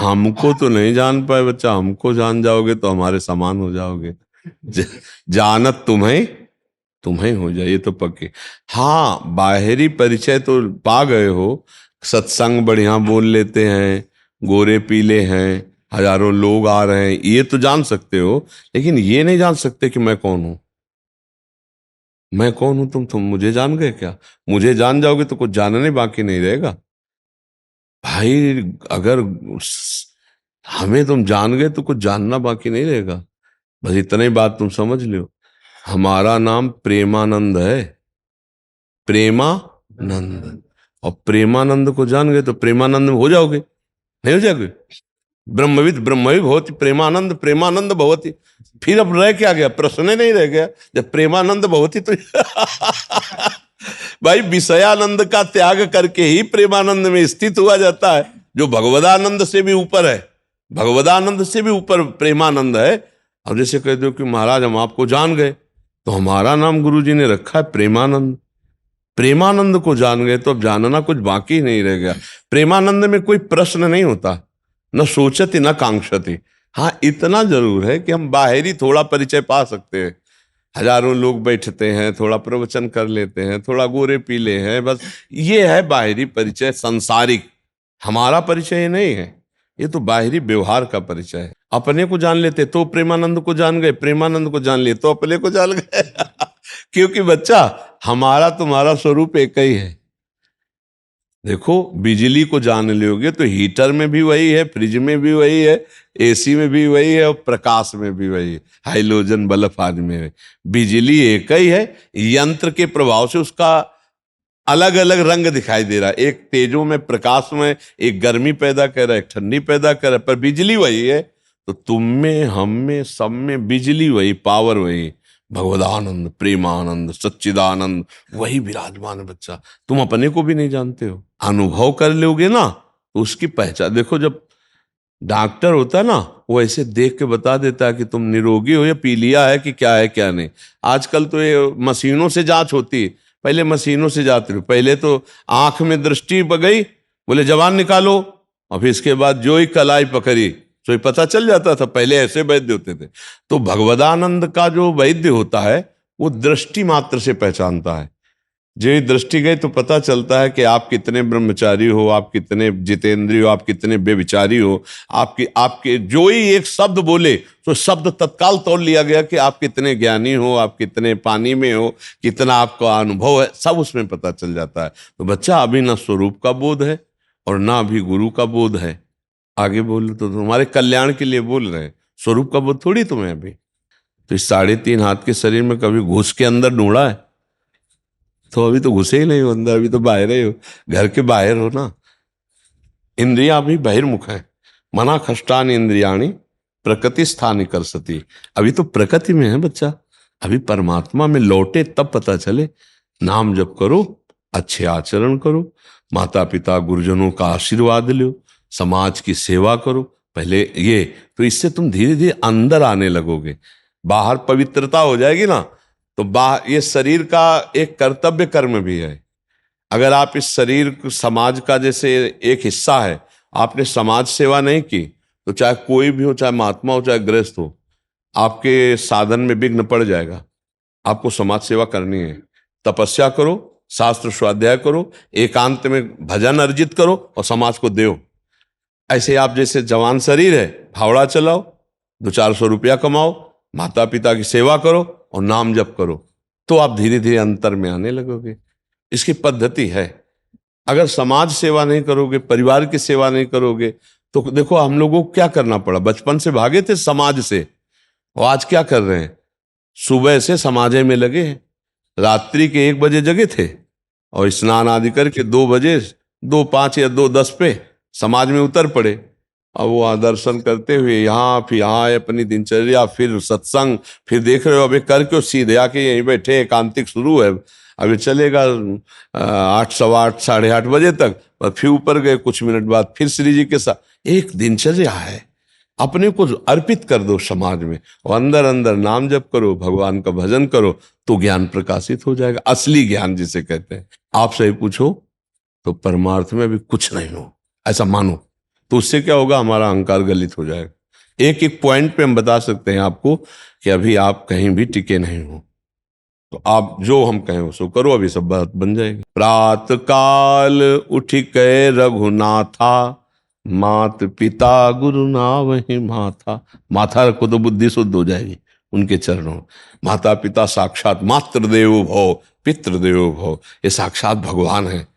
हमको तो नहीं जान पाए बच्चा, हमको जान जाओगे तो हमारे समान हो जाओगे। ज, जानत तुम्हें तुम्हें हो जाए, ये तो पक्के। हाँ, बाहरी परिचय तो पा गए हो, सत्संग बढ़िया बोल लेते हैं, गोरे पीले हैं, हजारों लोग आ रहे हैं, ये तो जान सकते हो। लेकिन ये नहीं जान सकते कि मैं कौन हूं। मैं कौन हूं, तुम मुझे जान गए क्या? मुझे जान जाओगे तो कुछ जानने बाकी नहीं रहेगा भाई। अगर हमें तुम जान गए तो कुछ जानना बाकी नहीं रहेगा। बस इतनी बात तुम समझ लो, हमारा नाम प्रेमानंद है। प्रेमानंद। और प्रेमानंद को जान गए तो प्रेमानंद में हो जाओगे, नहीं हो जाओगे? ब्रह्मविद ब्रह्मविद भवति, प्रेमानंद प्रेमानंद भवति। फिर अब रह क्या गया, प्रश्न ही नहीं रह गया। जब प्रेमानंद भवति तो भाई विषयानंद का त्याग करके ही प्रेमानंद में स्थित हुआ जाता है, जो भगवदानंद से भी ऊपर है। भगवदानंद से भी ऊपर प्रेमानंद है। अब जैसे कह दो कि महाराज हम आपको जान गए, तो हमारा नाम गुरु जी ने रखा है प्रेमानंद। प्रेमानंद को जान गए तो अब जानना कुछ बाकी नहीं रह गया। प्रेमानंद में कोई प्रश्न नहीं होता, न सोचती न कांक्षती। हाँ, इतना जरूर है कि हम बाहरी थोड़ा परिचय पा सकते हैं। हजारों लोग बैठते हैं, थोड़ा प्रवचन कर लेते हैं, थोड़ा गोरे पीले हैं, बस ये है बाहरी परिचय, सांसारिक। हमारा परिचय नहीं है, ये तो बाहरी व्यवहार का परिचय है। अपने को जान लेते तो प्रेमानंद को जान गए, प्रेमानंद को जान लिए तो अपने को जान गए। क्योंकि बच्चा, हमारा तुम्हारा स्वरूप एक ही है। देखो, बिजली को जान लोगे तो हीटर में भी वही है, फ्रिज में भी वही है, एसी में भी वही है, और प्रकाश में भी वही है, हाइड्रोजन बल्ब आदि में है। बिजली एक ही है, यंत्र के प्रभाव से उसका अलग अलग रंग दिखाई दे रहा है। एक तेजों में, प्रकाश में, एक गर्मी पैदा कर रहा है, एक ठंडी पैदा कर रहा है, पर बिजली वही है। तो तुम में, हम में, सब में बिजली वही, पावर वही, भगवदानंद प्रेमानंद सच्चिदानंद वही विराजमान है बच्चा। तुम अपने को भी नहीं जानते हो, अनुभव कर लोगे ना तो उसकी पहचान। देखो, जब डॉक्टर होता है ना, वो ऐसे देख के बता देता है कि तुम निरोगी हो या पीलिया है कि क्या है क्या नहीं। आजकल तो ये मशीनों से जांच होती है, पहले मशीनों से जाते रहो। पहले तो आंख में दृष्टि गई, बोले जवान निकालो, और फिर इसके बाद जो ही कलाई पकड़ी तो ही पता चल जाता था। पहले ऐसे वैद्य होते थे। तो भगवदानंद का जो वैद्य होता है, वो दृष्टि मात्र से पहचानता है। जो ही दृष्टि गई तो पता चलता है कि आप कितने ब्रह्मचारी हो, आप कितने जितेंद्रिय हो, आप कितने बेविचारी हो। आपकी आपके जो ही एक शब्द बोले तो शब्द तत्काल तोड़ लिया गया कि आप कितने ज्ञानी हो, आप कितने पानी में हो, कितना आपका अनुभव है, सब उसमें पता चल जाता है। तो बच्चा, अभी ना स्वरूप का बोध है और ना अभी गुरु का बोध है। आगे बोलो तो तुम्हारे कल्याण के लिए बोल रहे हैं, स्वरूप का बोध थोड़ी तुम्हें अभी। तो इस 3.5 हाथ के शरीर में कभी घुस के अंदर ढूंढा है? तो अभी तो घुसे ही नहीं हो अंदर, अभी तो बाहर ही हो, घर के बाहर हो ना। इंद्रियां भी बहिर्मुख है। मना खष्टान इंद्रियाणी प्रकृति स्थानी कर सती। अभी तो प्रकृति में है बच्चा, अभी परमात्मा में लौटे तब पता चले। नाम जप करो, अच्छे आचरण करो, माता पिता गुरुजनों का आशीर्वाद लो, समाज की सेवा करो पहले ये। तो इससे तुम धीरे धीरे अंदर आने लगोगे, बाहर पवित्रता हो जाएगी ना। तो ये शरीर का एक कर्तव्य कर्म भी है। अगर आप इस शरीर समाज का जैसे एक हिस्सा है, आपने समाज सेवा नहीं की, तो चाहे कोई भी हो, चाहे महात्मा हो, चाहे गृहस्थ हो, आपके साधन में विघ्न पड़ जाएगा। आपको समाज सेवा करनी है। तपस्या करो, शास्त्र स्वाध्याय करो, एकांत में भजन अर्जित करो और समाज को दो। ऐसे आप जैसे जवान शरीर है, फावड़ा चलाओ, 200-400 रुपया कमाओ, माता पिता की सेवा करो और नाम जप करो, तो आप धीरे धीरे अंतर में आने लगोगे। इसकी पद्धति है। अगर समाज सेवा नहीं करोगे, परिवार की सेवा नहीं करोगे, तो देखो हम लोगों को क्या करना पड़ा। बचपन से भागे थे समाज से, और आज क्या कर रहे हैं? सुबह से समाजे में लगे हैं, रात्रि के 1 बजे जगे थे और स्नान आदि करके 2 बजे, 2:05 या 2:10 पे समाज में उतर पड़े। अब वो दर्शन करते हुए यहाँ, फिर यहाँ अपनी दिनचर्या, फिर सत्संग, फिर देख रहे हो अभी करके सीधे आके यहीं बैठे, एकांतिक शुरू है, अभी चलेगा 8, 8:15, 8:30 बजे तक। और फिर ऊपर गए, कुछ मिनट बाद फिर श्री जी के साथ। एक दिनचर्या है, अपने को अर्पित कर दो समाज में, और अंदर अंदर नाम जप करो, भगवान का भजन करो, तो ज्ञान प्रकाशित हो जाएगा। असली ज्ञान जिसे कहते हैं। आप सही पूछो तो परमार्थ में अभी कुछ नहीं हो, ऐसा मानो। तो उससे क्या होगा, हमारा अहंकार गलित हो जाएगा। एक एक पॉइंट पे हम बता सकते हैं आपको कि अभी आप कहीं भी टिके नहीं हो, तो आप जो हम कहें उसको करो, अभी सब बात बन जाएगी। प्रात काल उठ के रघुनाथा, मात पिता गुरु नावहि माथा। माथा रखो तो बुद्धि शुद्ध हो जाएगी उनके चरणों में। माता पिता साक्षात मातृदेवो भव पितृदेवो भव, ये साक्षात भगवान है।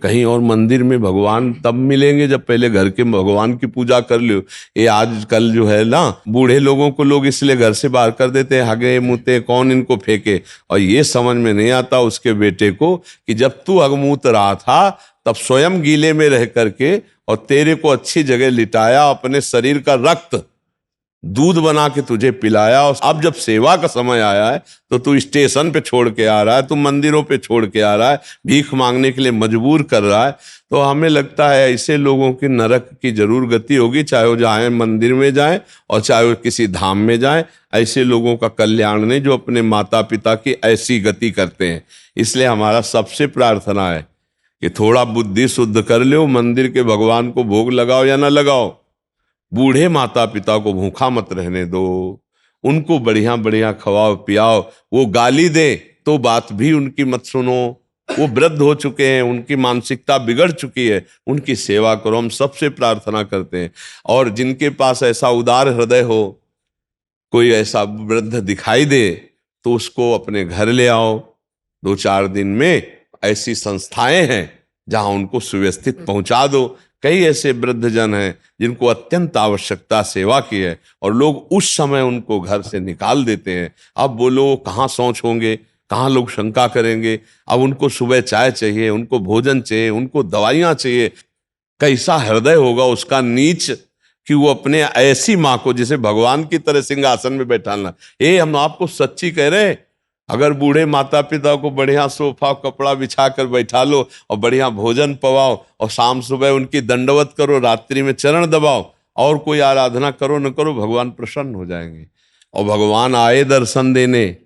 कहीं और मंदिर में भगवान तब मिलेंगे जब पहले घर के भगवान की पूजा कर लो। ये आजकल जो है ना, बूढ़े लोगों को लोग इसलिए घर से बाहर कर देते हैं, हगे मुते कौन इनको फेंके। और ये समझ में नहीं आता उसके बेटे को कि जब तू हगमूत रहा था तब स्वयं गीले में रह करके और तेरे को अच्छी जगह लिटाया, अपने शरीर का रक्त दूध बना के तुझे पिलाया। और अब जब सेवा का समय आया है तो तू स्टेशन पे छोड़ के आ रहा है, तू मंदिरों पे छोड़ के आ रहा है, भीख मांगने के लिए मजबूर कर रहा है। तो हमें लगता है ऐसे लोगों की नरक की जरूर गति होगी, चाहे वो जाए मंदिर में जाए और चाहे वो किसी धाम में जाए। ऐसे लोगों का कल्याण नहीं जो अपने माता पिता की ऐसी गति करते हैं। इसलिए हमारा सबसे प्रार्थना है कि थोड़ा बुद्धि शुद्ध कर लो, मंदिर के भगवान को भोग लगाओ या ना लगाओ, बूढ़े माता पिता को भूखा मत रहने दो, उनको बढ़िया बढ़िया खवाओ पियाओ। वो गाली दे तो बात भी उनकी मत सुनो, वो वृद्ध हो चुके हैं, उनकी मानसिकता बिगड़ चुकी है, उनकी सेवा करो। हम सबसे प्रार्थना करते हैं। और जिनके पास ऐसा उदार हृदय हो, कोई ऐसा वृद्ध दिखाई दे तो उसको अपने घर ले आओ। 2-4 दिन में ऐसी संस्थाएं हैं जहां उनको सुव्यवस्थित पहुंचा दो। कई ऐसे वृद्ध जन हैं जिनको अत्यंत आवश्यकता सेवा की है और लोग उस समय उनको घर से निकाल देते हैं। अब बोलो कहाँ शौच होंगे, कहाँ लोग शंका करेंगे। अब उनको सुबह चाय चाहिए, उनको भोजन चाहिए, उनको दवाइयाँ चाहिए। कैसा हृदय होगा उसका नीच कि वो अपने ऐसी माँ को जिसे भगवान की तरह सिंहासन में बैठाना। हम आपको सच्ची कह रहे हैं, अगर बूढ़े माता पिता को बढ़िया सोफा कपड़ा बिछा कर बैठा लो और बढ़िया भोजन पवाओ और शाम सुबह उनकी दंडवत करो, रात्रि में चरण दबाओ और कोई आराधना करो न करो, भगवान प्रसन्न हो जाएंगे। और भगवान आए दर्शन देने।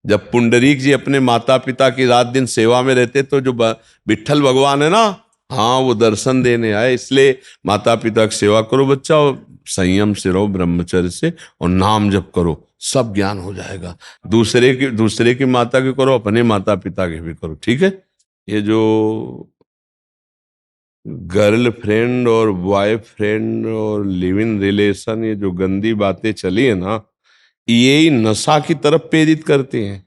जब पुंडरीक जी अपने माता पिता की रात दिन सेवा में रहते तो जो विट्ठल भगवान है ना, हाँ वो दर्शन देने आए। इसलिए माता पिता की सेवा करो बच्चा, और संयम से रहो, ब्रह्मचर्य से, और नाम जप करो, सब ज्ञान हो जाएगा। दूसरे की माता की करो, अपने माता पिता की भी करो, ठीक है। ये जो गर्लफ्रेंड और बॉयफ्रेंड और लिव इन रिलेशन, ये जो गंदी बातें चली है ना, ये नशा की तरफ प्रेरित करती हैं।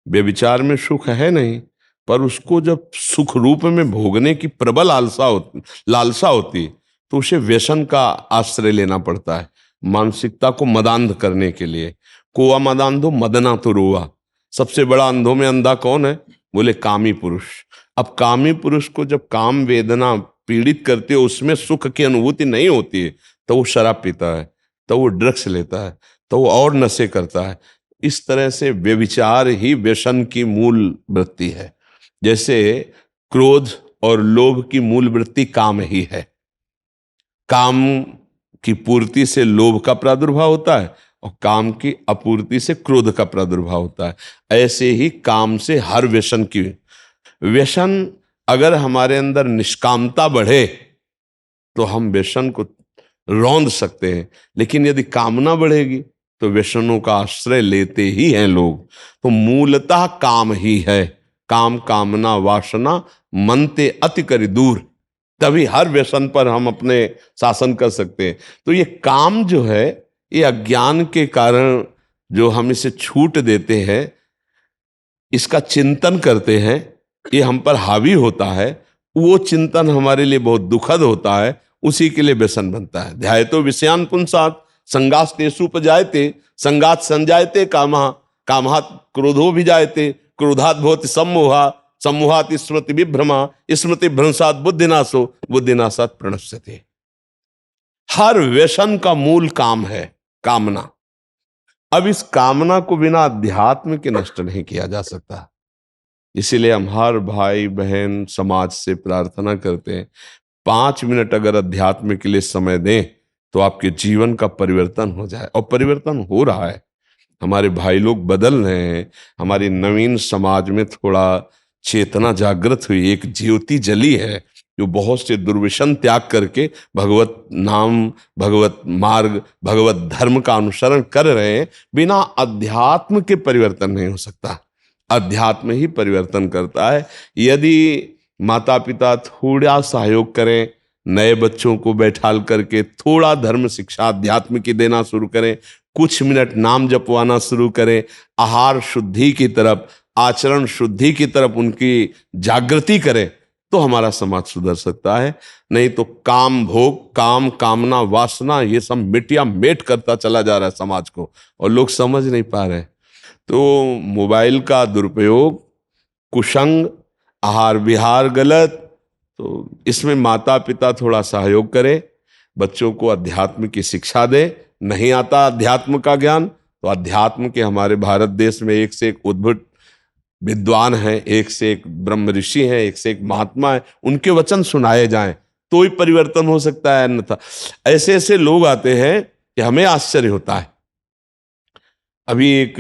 व्यभिचार में सुख है नहीं, पर उसको जब सुख रूप में भोगने की प्रबल लालसा होती तो उसे व्यसन का आश्रय लेना पड़ता है, मानसिकता को मदांध करने के लिए। कोआ मदांधो मदना तो रोआ। सबसे बड़ा अंधों में अंधा कौन है? बोले कामी पुरुष। अब कामी पुरुष को जब काम वेदना पीड़ित करती है, उसमें सुख की अनुभूति नहीं होती है, तो वो शराब पीता है, तो वो ड्रग्स लेता है, तो वो और नशे करता है। इस तरह से व्यभिचार ही व्यसन की मूल वृत्ति है। जैसे क्रोध और लोभ की मूल वृत्ति काम ही है। काम की पूर्ति से लोभ का प्रादुर्भाव होता है और काम की अपूर्ति से क्रोध का प्रादुर्भाव होता है। ऐसे ही काम से हर व्यसन अगर हमारे अंदर निष्कामता बढ़े तो हम व्यसन को रौंद सकते हैं, लेकिन यदि कामना बढ़ेगी तो व्यसनों का आश्रय लेते ही हैं लोग। तो मूलतः काम ही है। काम कामना वासना मनते अति करि दूर, तभी हर व्यसन पर हम अपने शासन कर सकते हैं। तो ये काम जो है, ये अज्ञान के कारण जो हम इसे छूट देते हैं, इसका चिंतन करते हैं, ये हम पर हावी होता है, वो चिंतन हमारे लिए बहुत दुखद होता है, उसी के लिए व्यसन बनता है। ध्यायतो विषयान पुंसात् संगात् तेषु उपजायते, संगात् संजायते कामः, कामात् क्रोधो भिजायते, क्रोधात् भवति सम्मोहः, सम्मोहात् स्मृति विभ्रमा, स्मृति भ्रंशात् बुद्धिनाशो, बुद्धिनाशात् प्रणश्यते। हर व्यसन का मूल काम है कामना। अब इस कामना को बिना अध्यात्म के नष्ट नहीं किया जा सकता। इसीलिए हम हर भाई बहन समाज से प्रार्थना करते हैं, 5 मिनट अगर अध्यात्म के लिए समय दें तो आपके जीवन का परिवर्तन हो जाए। और परिवर्तन हो रहा है, हमारे भाई लोग बदल रहे हैं। हमारी नवीन समाज में थोड़ा चेतना जागृत हुई, एक ज्योति जली है जो बहुत से दुर्व्यसन त्याग करके भगवत नाम, भगवत मार्ग, भगवत धर्म का अनुसरण कर रहे हैं, बिना अध्यात्म के परिवर्तन नहीं हो सकता। अध्यात्म ही परिवर्तन करता है। यदि माता पिता थोड़ा सहयोग करें, नए बच्चों को बैठाल करके थोड़ा धर्म शिक्षा अध्यात्म की देना शुरू करें, कुछ मिनट नाम जपवाना शुरू करें, आहार शुद्धि की तरफ, आचरण शुद्धि की तरफ उनकी जागृति करें, तो हमारा समाज सुधर सकता है। नहीं तो काम भोग, काम कामना वासना, ये सब मिटिया मेट करता चला जा रहा है समाज को, और लोग समझ नहीं पा रहे। तो मोबाइल का दुरुपयोग, कुसंग, आहार विहार गलत, तो इसमें माता पिता थोड़ा सहयोग करें, बच्चों को अध्यात्म की शिक्षा दे। नहीं आता अध्यात्म का ज्ञान, तो अध्यात्म के हमारे भारत देश में एक से एक उद्भट विद्वान हैं, एक से एक ब्रह्म ऋषि हैं, एक से एक महात्मा है, उनके वचन सुनाए जाएं तो ही परिवर्तन हो सकता है। अन्यथा ऐसे ऐसे लोग आते हैं कि हमें आश्चर्य होता है। अभी एक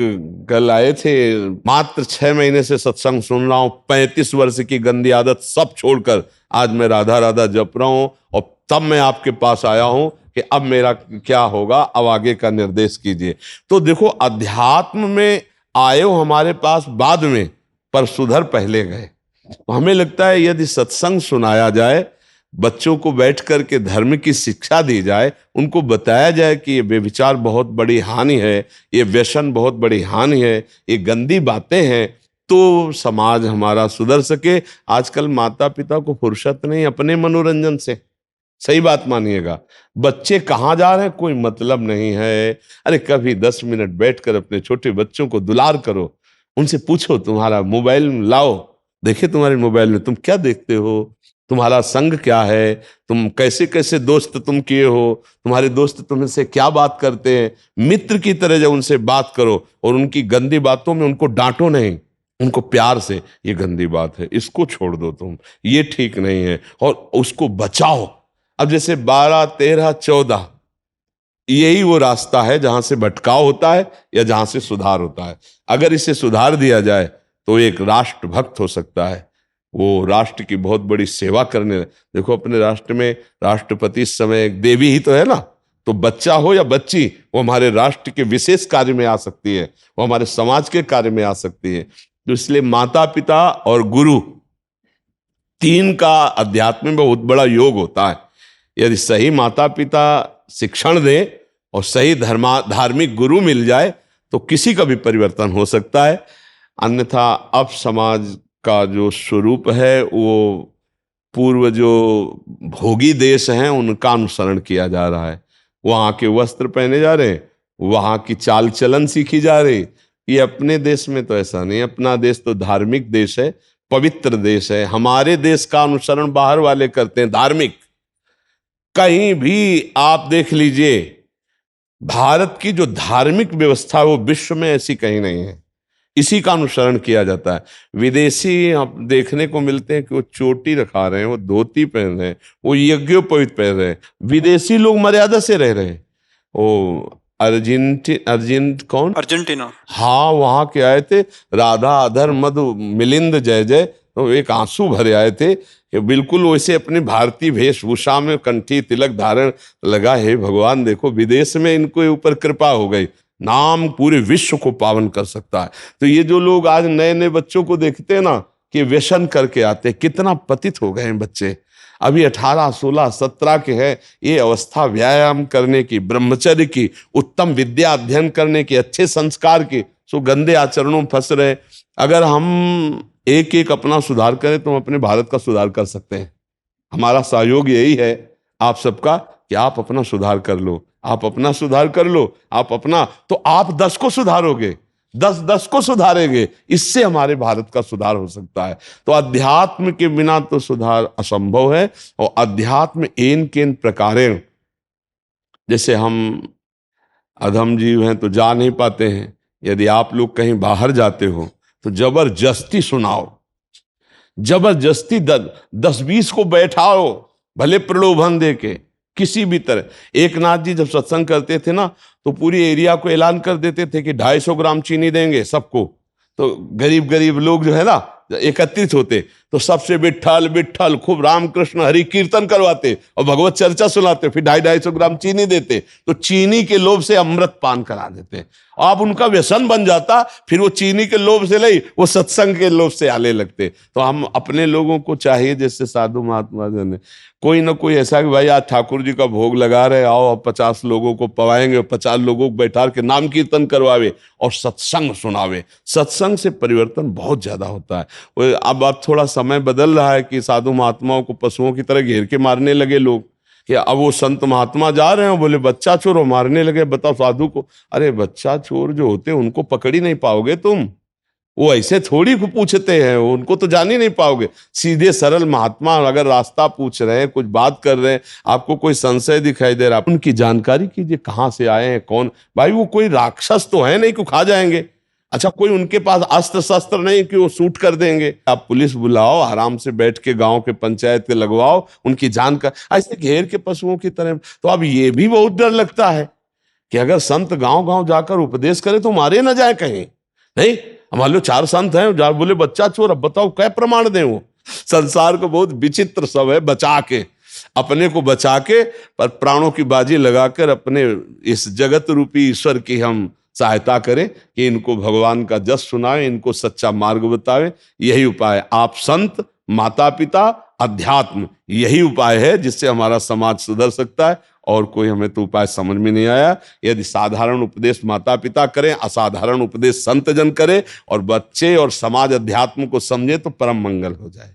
कल आए थे, मात्र 6 महीने से सत्संग सुन रहा हूं, 35 वर्ष की गंदी आदत सब छोड़कर आज मैं राधा राधा जप रहा हूं, और तब मैं आपके पास आया हूं कि अब मेरा क्या होगा, अब आगे का निर्देश कीजिए। तो देखो, अध्यात्म में आए हो हमारे पास बाद में, पर सुधर पहले गए। तो हमें लगता है यदि सत्संग सुनाया जाए, बच्चों को बैठ कर के धर्म की शिक्षा दी जाए, उनको बताया जाए कि ये व्यभिचार बहुत बड़ी हानि है, ये व्यसन बहुत बड़ी हानि है, ये गंदी बातें हैं, तो समाज हमारा सुधर सके। आजकल माता पिता को फुर्सत नहीं अपने मनोरंजन से, सही बात मानिएगा। बच्चे कहाँ जा रहे हैं कोई मतलब नहीं है। अरे कभी 10 मिनट बैठकर अपने छोटे बच्चों को दुलार करो, उनसे पूछो तुम्हारा मोबाइल लाओ, देखिए तुम्हारे मोबाइल में तुम क्या देखते हो, तुम्हारा संग क्या है, तुम कैसे कैसे दोस्त तुम किए हो, तुम्हारे दोस्त तुमसे क्या बात करते हैं। मित्र की तरह जब उनसे बात करो, और उनकी गंदी बातों में उनको डांटो नहीं, उनको प्यार से, ये गंदी बात है, इसको छोड़ दो तुम, ये ठीक नहीं है, और उसको बचाओ। अब जैसे 12, 13, 14 यही वो रास्ता है जहां से भटकाव होता है या जहां से सुधार होता है। अगर इसे सुधार दिया जाए तो एक राष्ट्र भक्त हो सकता है, वो राष्ट्र की बहुत बड़ी सेवा करने। देखो अपने राष्ट्र में राष्ट्रपति इस समय एक देवी ही तो है ना, तो बच्चा हो या बच्ची, वो हमारे राष्ट्र के विशेष कार्य में आ सकती है, वो हमारे समाज के कार्य में आ सकती है। तो इसलिए माता पिता और गुरु, 3 का अध्यात्म में बहुत बड़ा योग होता है। यदि सही माता पिता शिक्षण दें और सही धार्मिक गुरु मिल जाए तो किसी का भी परिवर्तन हो सकता है। अन्यथा अब समाज का जो स्वरूप है वो पूर्व जो भोगी देश हैं उनका अनुसरण किया जा रहा है। वहाँ के वस्त्र पहने जा रहे हैं, वहाँ की चाल चलन सीखी जा रही। ये अपने देश में तो ऐसा नहीं। अपना देश तो धार्मिक देश है, पवित्र देश है। हमारे देश का अनुसरण बाहर वाले करते हैं धार्मिक। कहीं भी आप देख लीजिए, भारत की जो धार्मिक व्यवस्था है वो विश्व में ऐसी कहीं नहीं है, इसी का अनुसरण किया जाता है। विदेशी आप देखने को मिलते हैं कि वो चोटी रखा रहे हैं, वो धोती पहन रहे हैं, वो यज्ञोपवीत पहन रहे हैं। विदेशी लोग मर्यादा से रह रहे हैं। वो अर्जेंटीना, हाँ, वहां के आए थे, राधा अधर मधु मिलिंद जय जय, तो एक आंसू भरे आए थे कि बिल्कुल वैसे अपनी भारतीय वेशभूषा में कंठी तिलक धारण लगा। है भगवान, देखो विदेश में इनको ऊपर कृपा हो गई, नाम पूरे विश्व को पावन कर सकता है। तो ये जो लोग आज नए नए बच्चों को देखते हैं ना कि व्यसन करके आते, कितना पतित हो गए हैं बच्चे। अभी 18, 16, 17 के हैं। ये अवस्था व्यायाम करने की, ब्रह्मचर्य की, उत्तम विद्या अध्ययन करने की, अच्छे संस्कार की, सो गंदे आचरणों में फंस रहे। अगर हम एक एक अपना सुधार करें तो हम अपने भारत का सुधार कर सकते हैं। हमारा सहयोग यही है आप सबका कि आप अपना सुधार कर लो, आप अपना सुधार कर लो, आप अपना, तो आप 10 को सुधारोगे, 10 को सुधारेंगे, इससे हमारे भारत का सुधार हो सकता है। तो अध्यात्म के बिना तो सुधार असंभव है। और अध्यात्म एन केन प्रकारेण, जैसे हम अधम जीव हैं तो जा नहीं पाते हैं। यदि आप लोग कहीं बाहर जाते हो तो जबरदस्ती सुनाओ, जबरदस्ती 10-20 को बैठाओ, भले प्रलोभन दे के, किसी भी तरह। एक नाथ जी जब सत्संग करते थे ना तो पूरी एरिया को ऐलान कर देते थे कि 250 ग्राम चीनी देंगे सबको। तो गरीब गरीब लोग जो है ना एकत्रित होते, तो सबसे विट्ठल विट्ठल खूब रामकृष्ण हरि कीर्तन करवाते और भगवत चर्चा सुनाते, फिर 250-250 ग्राम चीनी देते, तो चीनी के लोभ से अमृत पान करा देते। अब उनका व्यसन बन जाता, फिर वो चीनी के लोभ से नहीं, वो सत्संग के लोभ से आने लगते। तो हम अपने लोगों को चाहिए, जैसे साधु महात्मा जन ने कोई ना कोई ऐसा कि भाई आज ठाकुर जी का भोग लगा रहे, आओ 50 लोगों को पवाएंगे, 50 लोगों को बैठा के नाम कीर्तन करवावे और सत्संग सुनावे। सत्संग से परिवर्तन बहुत ज्यादा होता है। अब थोड़ा समय बदल रहा है कि साधु महात्माओं को पशुओं की तरह घेर के मारने लगे लोग, कि अब वो संत महात्मा जा रहे हैं, बोले बच्चा चोर हो, मारने लगे। बताओ साधु को, अरे बच्चा चोर जो होते हैं उनको पकड़ ही नहीं पाओगे तुम, वो ऐसे थोड़ी पूछते हैं, उनको तो जान ही नहीं पाओगे। सीधे सरल महात्मा अगर रास्ता पूछ रहे हैं, कुछ बात कर रहे हैं, आपको कोई संशय दिखाई दे रहा है, उनकी जानकारी कीजिए, कहाँ से आए हैं, कौन भाई। वो कोई राक्षस तो है नहीं कि खा जाएंगे। अच्छा, कोई उनके पास अस्त्र शस्त्र नहीं कि वो शूट कर देंगे। आप पुलिस बुलाओ, आराम से बैठ के गांव के पंचायत के लगवाओ, उनकी जान का ऐसे घेर के पशुओं की तरह। तो अब ये भी बहुत डर लगता है कि अगर संत गांव गांव जाकर उपदेश करे तो मारे ना जाए कहीं। नहीं, मान लो 4 संत हैं, जा बोले बच्चा चोर, अब बताओ क्या प्रमाण दें। वो संसार को बहुत विचित्र सब है, बचा के अपने को बचा के, पर प्राणों की बाजी लगाकर अपने इस जगत रूपी ईश्वर की हम सहायता करें कि इनको भगवान का जस सुनाए, इनको सच्चा मार्ग बतावे। यही उपाय, आप संत, माता पिता, अध्यात्म, यही उपाय है जिससे हमारा समाज सुधर सकता है। और कोई हमें तो उपाय समझ में नहीं आया। यदि साधारण उपदेश माता पिता करें, असाधारण उपदेश संत जन करें, और बच्चे और समाज अध्यात्म को समझे, तो परम मंगल हो जाए।